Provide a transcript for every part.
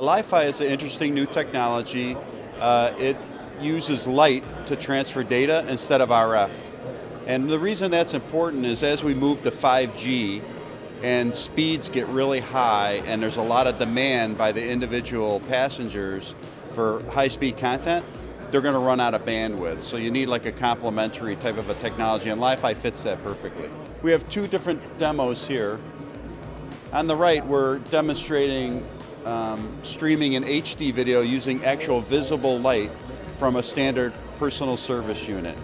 LiFi is an interesting new technology. It uses light to transfer data instead of RF. And the reason that's important is as we move to 5G and speeds get really high and there's a lot of demand by the individual passengers for high-speed content, they're going to run out of bandwidth. So you need like a complementary type of a technology, and LiFi fits that perfectly. We have two different demos here. On the right, we're demonstrating streaming an HD video using actual visible light from a standard personal service unit.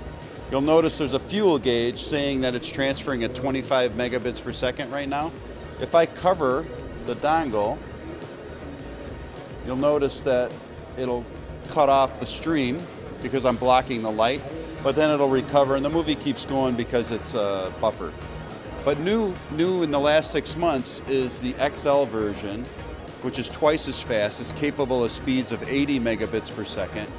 You'll notice there's a fuel gauge saying that it's transferring at 25 megabits per second right now. If I cover the dongle, you'll notice that it'll cut off the stream because I'm blocking the light, but then it'll recover and the movie keeps going because it's buffered. But new in the last 6 months is the XL version, which is twice as fast. It's capable of speeds of 80 megabits per second.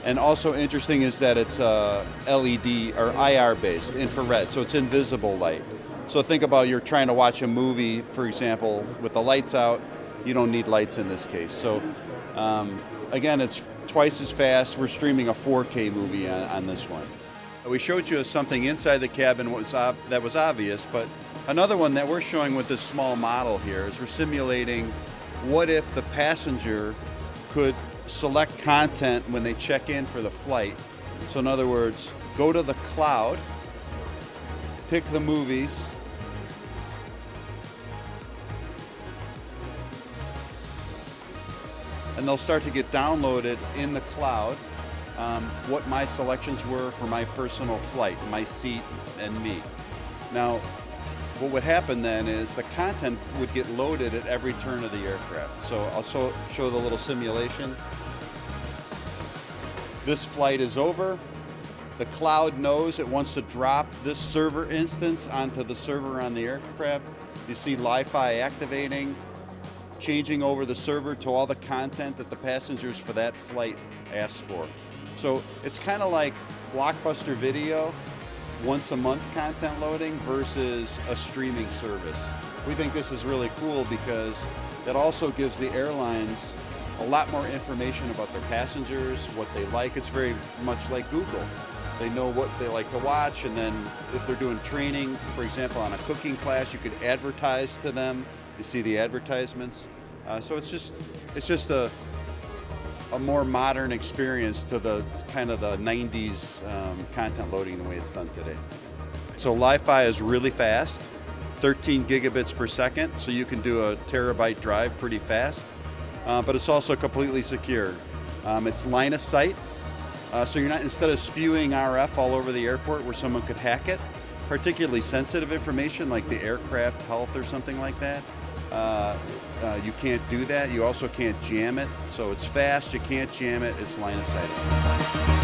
And also interesting is that it's LED or IR based, infrared, so it's invisible light. So think about you're trying to watch a movie, for example, with the lights out. You don't need lights in this case. So again, it's twice as fast. We're streaming a 4K movie on this one. We showed you something inside the cabin that was obvious, but another one that we're showing with this small model here is we're simulating what if the passenger could select content when they check in for the flight. So in other words, go to the cloud, pick the movies, and they'll start to get downloaded in the cloud what my selections were for my personal flight, my seat and me. Now, what would happen then is the content would get loaded at every turn of the aircraft. So I'll show the little simulation. This flight is over. The cloud knows it wants to drop this server instance onto the server on the aircraft. You see LiFi activating, changing over the server to all the content that the passengers for that flight asked for. So it's kind of like Blockbuster Video, once a month content loading versus a streaming service. We think this is really cool because it also gives the airlines a lot more information about their passengers, what they like. It's very much like Google. They know what they like to watch, and then if they're doing training, for example, on a cooking class, you could advertise to them. You see the advertisements. So it's just a more modern experience to the kind of the 90s content loading the way it's done today. So LiFi is really fast, 13 gigabits per second, so you can do a terabyte drive pretty fast, but it's also completely secure. It's line of sight, so you're not, instead of spewing RF all over the airport where someone could hack it, particularly sensitive information like the aircraft health or something like that, you can't do that. You also can't jam it. So it's fast, you can't jam it, it's line of sight.